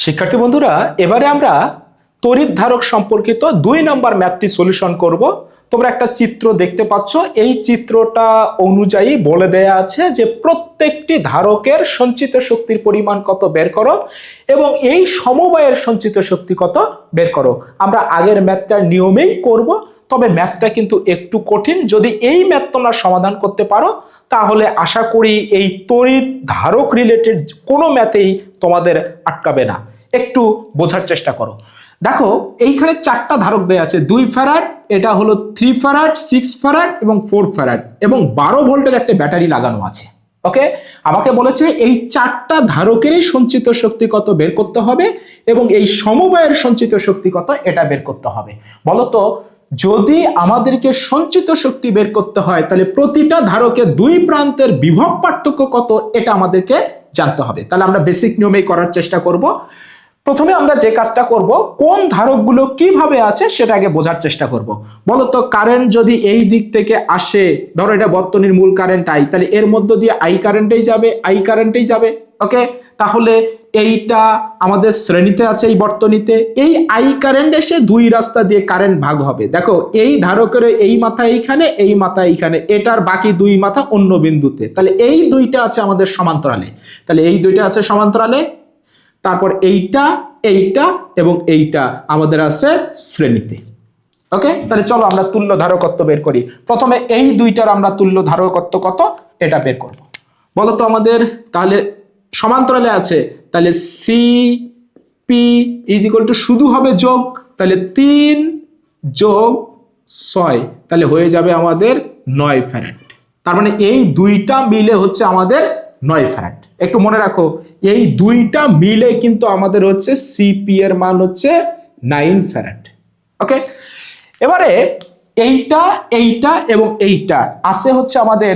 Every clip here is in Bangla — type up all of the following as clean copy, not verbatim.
শিক্ষার্থী বন্ধুরা, এবারে আমরা তড়িৎ ধারক সম্পর্কিত 2 নম্বর ম্যাথটি সলিউশন করব। তোমরা একটা চিত্র দেখতে পাচ্ছ। এই চিত্রটা অনুযায়ী বলে দেয়া আছে যে প্রত্যেকটি ধারকের সঞ্চিত শক্তির পরিমাণ কত বের করো এবং এই সমবায়ের সঞ্চিত শক্তি কত বের করো। আমরা আগের ম্যাথটার নিয়মেই করব, তবে ম্যাথটা কিন্তু একটু কঠিন। যদি এই ম্যাথ তোমরা সমাধান করতে পারো তাহলে আশা করি এই তড়িৎ ধারক রিলেটেড কোনো ম্যাথেই তোমাদের আটকাবে না। একটু বোঝার চেষ্টা করো। দেখো, এইখানে 4টা ধারক দেয়া আছে, 2 ফ্যারাড, এটা হলো 3 ফ্যারাড, 6 ফ্যারাড এবং 4 ফ্যারাড এবং 12 ভোল্টের একটা ব্যাটারি লাগানো আছে। ওকে, আমাকে বলেছে এই 4টা ধারকেরই সঞ্চিত শক্তি কত বের করতে হবে এবং এই সমবায়ের সঞ্চিত শক্তি কত এটা বের করতে হবে। বলো তো, যদি আমাদেরকে সঞ্চিত শক্তি বের করতে হয় তাহলে প্রতিটা ধারকের 2 প্রান্তের বিভব পার্থক্য কত এটা আমাদেরকে জানতে হবে। তাহলে আমরা বেসিক নিয়মেই করার চেষ্টা করব। প্রথমে আমরা যে কাজটা করব, কোন ধারকগুলো কিভাবে আছে সেটা আগে বোঝার চেষ্টা করব। বলতো, কারেন্ট যদি এই দিক থেকে আসে, ধরো এটা বর্তনীর মূল কারেন্ট আই, তাহলে এর মধ্য দিয়ে আই কারেন্টেই যাবে। ওকে, তাহলে এইটা আমাদের শ্রেণীতে আছে, এই বর্তনীতে এই আই কারেন্ট এসে 2 রাস্তা দিয়ে কারেন্ট ভাগ হবে। দেখো, এই ধারকের এই মাথা এইখানে, এই মাথা এইখানে, এটার বাকি 2 মাথা অন্য বিন্দুতে। তাহলে এই 2টা আছে আমাদের সমান্তরালে, তাহলে এই 2টা আছে সমান্তরালে। তারপর এইটা, এইটা এবং এইটা আমাদের আছে শ্রেণীতে। ওকে, তাহলে চলো আমরা তুল্য ধারকত্ব বের করি। প্রথমে এই 2টার আমরা তুল্য ধারকত্ব কত এটা বের করব। বলতো আমাদের, তাহলে সমান্তরালে আছে, তাহলে C P is equal to শুধু হবে যোগ, তাহলে 3 যোগ 6, তাহলে হয়ে যাবে আমাদের 9 ফ্যারাড। তার মানে এই 2টা মিলে হচ্ছে আমাদের 9 ফ্যারাড। একটু মনে রাখো, এই 2টা মিলে কিন্তু আমাদের হচ্ছে সিপি এর মান হচ্ছে 9 ফ্যারাড। ওকে, এবারে এইটা, এইটা এবং এইটা আছে হচ্ছে আমাদের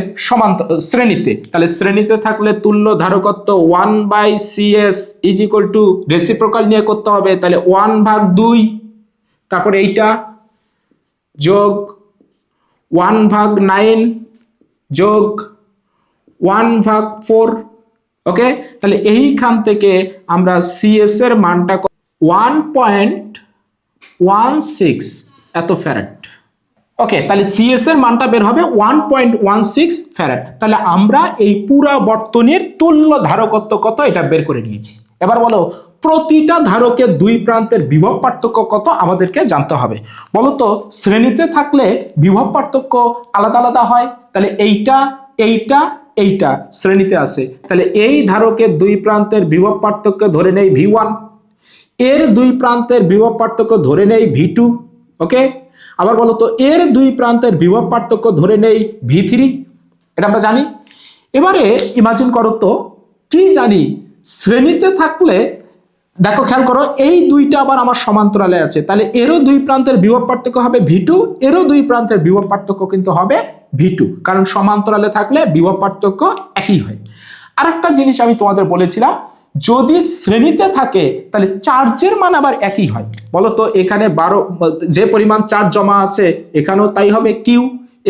শ্রেণীতে। তাহলে শ্রেণীতে থাকলে তুল্য ধারকত্ব 1/CS is equal two reciprocal নিয়ে করতে হবে, তাহলে 1/2, তারপর এইটা যোগ 1/9 যোগ 1/4। ওকে, তাহলে এইখান থেকে আমরা সিএস এর মানটা 1.16 এত ফ্যারাড। ওকে, তাহলে সিএস এর মানটা বের হবে 1.16 ফ্যারাড। তাহলে আমরা এই পুরা বর্তনীর তুল্য ধারকত্ব কত এটা বের করে নিয়েছি। এবার বলো, প্রতিটা ধারকের 2 প্রান্তের বিভব পার্থক্য কত আমাদেরকে জানতে হবে। বলো তো, শ্রেণীতে থাকলে বিভব পার্থক্য আলাদা আলাদা হয়। তাহলে এইটা, এইটা, এইটা শ্রেণীতে আছে, তাহলে এই ধারকের 2 প্রান্তের বিভব পার্থক্য ধরে নেই V1, এর 2 প্রান্তের বিভব পার্থক্য ধরে নেই V2। ওকে, আবার বলো তো, এর 2 প্রান্তের বিভব পার্থক্য ধরে নেই V3, এটা আমরা জানি। এবারে ইমাজিন করো তো, কি জানি শ্রেণীতে থাকলে, দেখো খেয়াল করো, এই 2টা আবার আমার সমান্তরালে আছে, তাহলে এরও 2 প্রান্তের বিভব পার্থক্য হবে V2, এরও 2 প্রান্তের বিভব পার্থক্য কিন্তু হবে V2, কারণ সমান্তরালে থাকলে বিভব পার্থক্য একই হয়। আরেকটা জিনিস আমি তোমাদের বলেছিলাম, যদি শ্রেণীতে থাকে তাহলে চার্জের মান আবার একই হয়। বলতো, এখানে 12 যে পরিমাণ চার্জ জমা আছে এখানেও তাই হবে কিউ,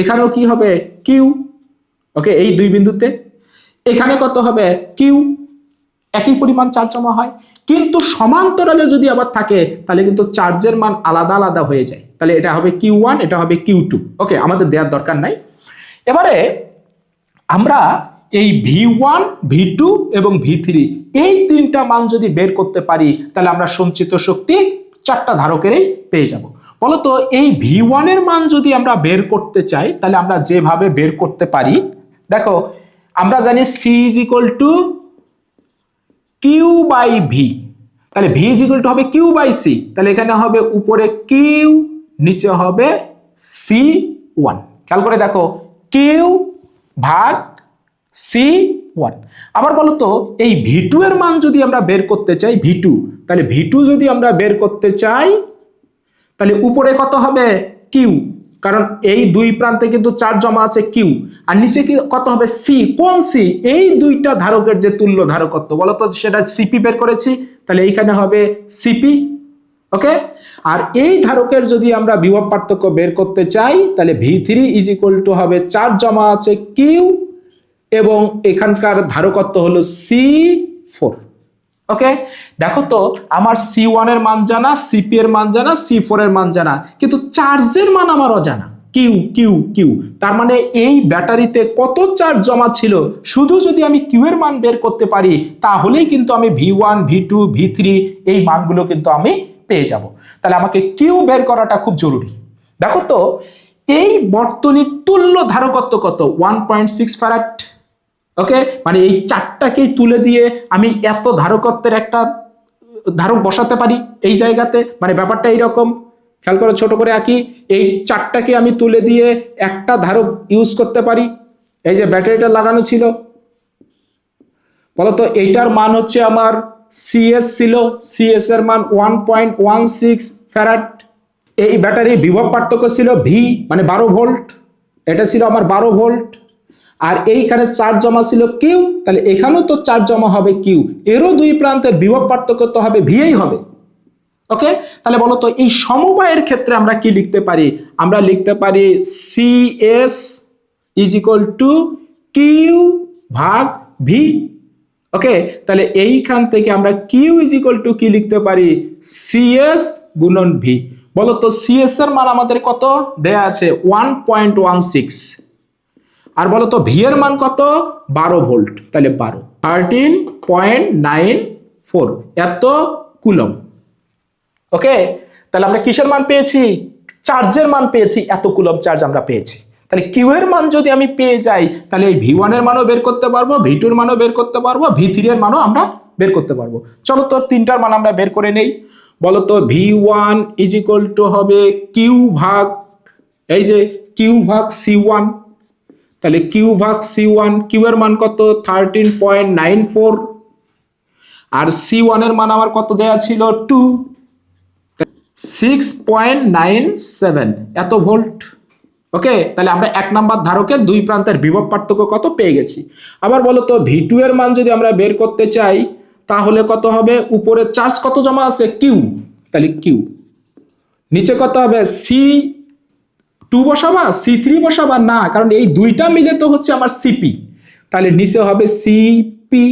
এখানেও কি হবে কিউ। ওকে, এই 2 বিন্দুতে এখানে কত হবে কিউ, একই পরিমাণ চার্জ জমা হয়। কিন্তু সমান্তরালে যদি আবার থাকে তাহলে কিন্তু চার্জের মান আলাদা আলাদা হয়ে যায়, তাহলে এটা হবে Q1, এটা হবে Q2। ওকে, আমাদের দেওয়ার দরকার নাই। এবারে আমরা এই V1, V2 এবং V3 এই 3টা মান যদি বের করতে পারি তাহলে আমরা সঞ্চিত শক্তি 4টা ধারকেরই পেয়ে যাব। বলতো, এই V1 এর মান যদি আমরা বের করতে চাই তাহলে আমরা যেভাবে বের করতে পারি, দেখো আমরা জানি C is equal to Q by V, তাহলে V ইজ ইকুয়াল টু হবে Q বাই C, তাহলে এখানে হবে উপরে Q, নিচে হবে C1। খেয়াল করে দেখো, Q ভাগ C1। আবার বলো তো, এই V2 এর মান যদি আমরা বের করতে চাই, V2, তাহলে V2 যদি আমরা বের করতে চাই তাহলে উপরে কত হবে Q, কারণ এই 2 প্রান্তে কিন্তু চার্জ জমা আছে Q, আর নিচে কি কত হবে C। কোন C? এই 2টা ধারকের যে তুল্য ধারকত্ব, বলো তো সেটা সিপি বের করেছি, তাহলে এইখানে হবে সিপি। ওকে, আর এই ধারকের যদি আমরা বিভব পার্থক্য বের করতে চাই তাহলে V3 ইজ ইকুয়াল টু হবে চার্জ জমা আছে Q এবং এখানকার ধারকত্ব হলো C4। ওকে, দেখো তো আমার C1 এর মান জানা, Cp এর মান জানা, C4 এর মান জানা, কিন্তু চার্জের মান আমার অজানা। কিউ কিউ কিউ, তার মানে এই ব্যাটারিতে কত চার্জ জমা ছিল শুধু যদি আমি কিউ এর মান বের করতে পারি তাহলেই কিন্তু আমি V1 V2 V3 এই মানগুলো কিন্তু আমি পেয়ে যাব। তাহলে আমাকে কিউ বের করাটা খুব জরুরি। দেখো তো এই বর্তনীর তুল্য ধারকত্ব কত? 1.6 ফ্যারাড। ওকে, মানে এই চারটাকেই তুলে দিয়ে আমি এত ধারকত্বের একটা ধারক বসাতে পারি এই জায়গাতে। মানে ব্যাপারটা এইরকম, খেয়াল করে ছোট করে আঁকি। এই চারটাকে আমি তুলে দিয়ে একটা ধারক ইউজ করতে পারি। এই যে ব্যাটারিটা লাগানো ছিল, বলতো এইটার মান হচ্ছে আমার সিএস ছিল, সিএস এর মান 1.16 ফ্যারাড। এই ব্যাটারির বিভব পার্থক্য ছিল ভি, মানে 12 ভোল্ট, এটা ছিল আমার 12 ভোল্ট। আর এইখানে চার্জ জমা ছিল কিউ, তাহলে এখানেও তো চার্জ জমা হবে কিউ, এরও দুই প্রান্তের বিভব পার্থক্য তো হবে ভিই হবে। ওকে, তাহলে বলো তো এই সমবায়ের ক্ষেত্রে আমরা কি লিখতে পারি? আমরা লিখতে পারি CS is equal to Q ভাগ ভি। ওকে, তাহলে এইখান থেকে আমরা কিউ ইজ ইকুয়াল টু কি লিখতে পারি? সিএস গুণন ভি। বলো তো সিএস এর মান আমাদের কত দেয়া আছে? 1.16। আর বলো তো ভি এর মান কত? 12 ভোল্ট, তাহলে 13.94 এত কুলম। ওকে, তাহলে আমরা কিসের মান পেয়েছি? চার্জের মান পেয়েছি, এত কুলম চার্জ আমরা পেয়েছি। তাহলে কিউ এর মান যদি আমি পেয়ে যাই তাহলে এই V1 এর মানও বের করতে পারবো, V2 এর মানও বের করতে পারবো, V3 এর মানও আমরা বের করতে পারবো। চলো তো তিনটার মান আমরা বের করে নেই। বলো তো V1 ইজ ইকুয়াল টু হবে কিউ ভাগ, এই যে কিউ ভাগ C1। তাহলে কিউ ভাগ C1, কিউ এর মান কত? 13.94। আর C1 এর মান আমার কত দেয়া ছিল? 6.97 এত ভোল্ট। ওকে, তাহলে আমরা এক নাম্বার ধারকের দুই প্রান্তের বিভব পার্থক্য কত পেয়ে গেছি। আবার বলো তো V2 এর মান যদি আমরা বের করতে চাই তাহলে কত হবে? উপরে চার্জ কত জমা আছে? কিউ, তাহলে কিউ। নিচে কত হবে? C2 বসাবা, C3 বসাবা না, কারণ এই দুইটা মিলে তো হচ্ছে আমার সিপি, তাহলে নিচে হবে সিপি।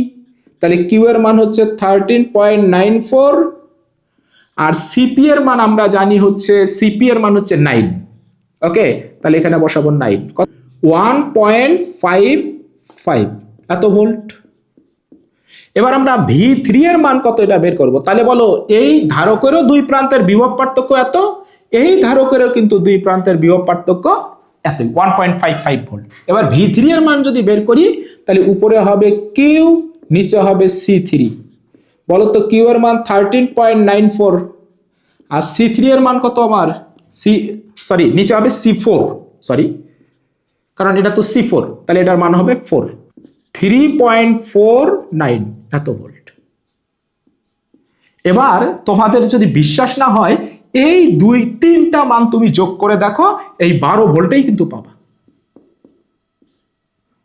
তাহলে কিউ এর মান হচ্ছে 13.94 আর সিপি এর মান আমরা জানি হচ্ছে, সিপি এর মান হচ্ছে 9। ওকে, তাহলে এখানে বসাবো 9, 1.55 এত ভোল্ট। এবার আমরা V3 এর মান কত এটা বের করব। তাহলে বলো এই ধারকেরও দুই প্রান্তের বিভব পার্থক্য এত, এই ধারকেরও কিন্তু দুই প্রান্তের বিভব পার্থক্য এতই, 1.55 ভোল্ট। এবার V3 এর মান যদি বের করি তাহলে উপরে হবে কিউ, নিচে হবে C3। বলো তো কিউ এর মান 13.94 আর C3 এর মান কত আমার? নিচে হবে C4, কারণ এটা তো C4, তাহলে এটার মান হবে 4, 3.49 এত ভোল্ট। এবার তোমাদের যদি বিশ্বাস না হয় এই দুই তিনটা মান তুমি যোগ করে দেখো, এই 12 ভোল্টেই কিন্তু পাবা।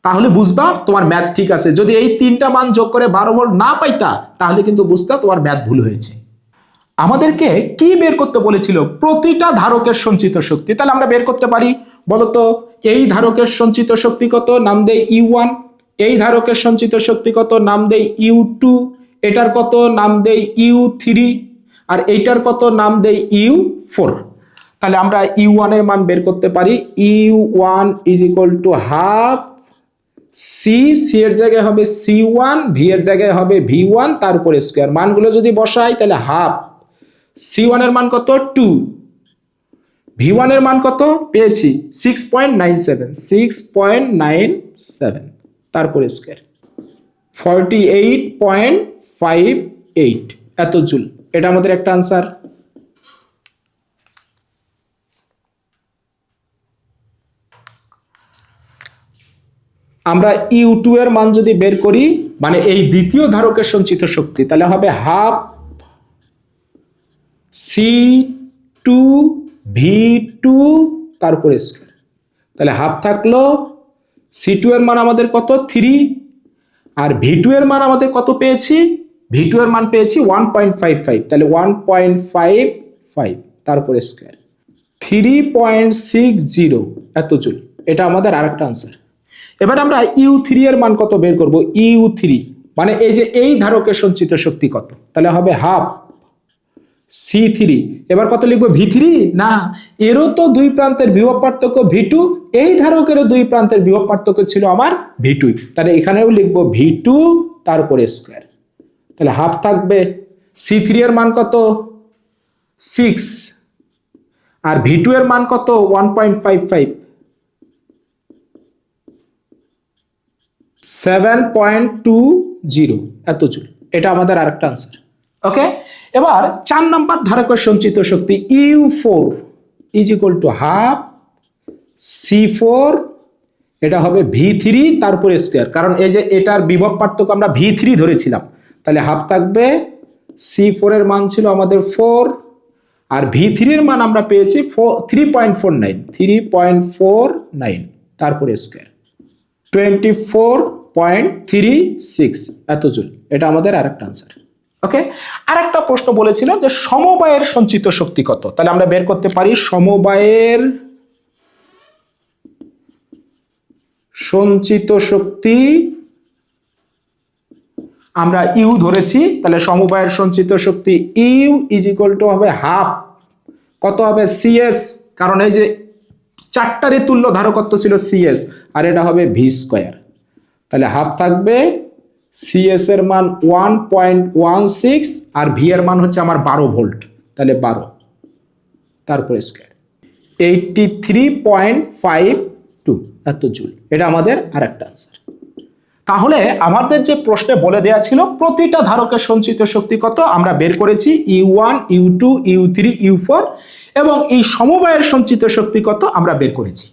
তাহলে বুঝবা তোমার ম্যাথ ঠিক আছে। যদি এই তিনটা মান যোগ করে 12 ভোল্ট না পাইতা তাহলে কিন্তু বুঝতা তোমার ম্যাথ ভুল হয়েছে। আমাদেরকে কি বের করতে বলেছিল? প্রতিটা ধারকের সঞ্চিত শক্তি। তাহলে আমরা বের করতে পারি। বলতো এই ধারকের সঞ্চিত শক্তি কত? নাম দেই U1। এই ধারকের সঞ্চিত শক্তি কত? নাম দেই U2। এটার কত? নাম দেই U3। আর এইটার কত? নাম দেই U4। তাহলে আমরা U1 এর মান বের করতে পারি। U1 is equal to half C, C এর জায়গায় হবে C1, ভি এর জায়গায় হবে V1 তার উপরে স্কয়ার। মানগুলো যদি বসাই তাহলে হাফ C1 এর মান কত? 2। V1 এর মান কত পেয়েছি? 6.97 তারপরে স্কয়ার, 48.58 এত জুল। এটা আমাদের একটা আনসার। আমরা U2 এর মান যদি বের করি, মানে এই দ্বিতীয় ধারকের সঞ্চিত শক্তি, তাহলে হবে হাফ C2 V2 তারপরে স্কয়ার। তাহলে হাফ থাকলো, C2 এর মান আমাদের কত? 3। আর V2 এর মান আমাদের কত পেয়েছি? V2 এর মান পেয়েছি 1.55, তাহলে 1.55 তারপরে স্কয়ার, 3.60 এত জুল। এটা আমাদের আরেকটা আনসার। এবার আমরা U3 এর মান কত বের করব? U3 মানে এই যে এই ধারকের সঞ্চিত শক্তি কত, তাহলে হবে হাফ C3। এবার কত লিখবো V3? না, এরও তো দুই প্রান্তের বিভব পার্থক্য V2, এই ধারকেরও দুই প্রান্তের বিভব পার্থক্য ছিল আমার V2, তাহলে এখানেও লিখবো V2 তার উপরে স্কয়ার, তাহলে হাফ থাকবে। C3 এর মান কত? 6, আর V2 এর মান কত? 1.55, 7.20 এত জুল। এটা আমাদের আরেকটা আনসার। ওকে, এবার 4 নাম্বার ধারকের সঞ্চিত শক্তি U4 is equal to half C4, এটা হবে V3 তারপর স্কয়ার, কারণ এই যে এটার বিভব পার্থক্য আমরা V3 ধরেছিলাম, তাহলে হাফ থাকবে। C4 এর মান ছিল আমাদের 4, আর V3 এর মান আমরা পেয়েছি 3.49 তারপর স্কয়ার, 24.36 এত জুল। এটা আমাদের আরেকটা আনসার। ওকে, আরেকটা প্রশ্ন বলেছিল যে সমবায়ের সঞ্চিত শক্তি কত, তাহলে আমরা বের করতে পারি সমবায়ের সঞ্চিত শক্তি, আমরা ইউ ধরেছি, তাহলে সমবায়ের সঞ্চিত শক্তি ইউ ইজ ইকুয়াল টু হবে হাফ, কত হবে সিএস, কারণ এই যে চারটারই তুল্য ধারকত্ব ছিল সিএস, আর এটা হবে ভি স্কয়ার, তাহলে হাফ থাকবে। সিএস এর মান 1.16, আর ভি এর মান হচ্ছে আমার 12 ভোল্ট, তাহলে 12 তারপরে স্কয়ার, 83.52 এত জুল। এটা আমাদের আরেকটা আনসার। তাহলে আমাদের যে প্রশ্নে বলে দেয়া ছিল প্রতিটা ধারকের সঞ্চিত শক্তি কত, আমরা বের করেছি U1, U2, U3, U4, এবং এই সমবায়ের সঞ্চিত শক্তি কত আমরা বের করেছি।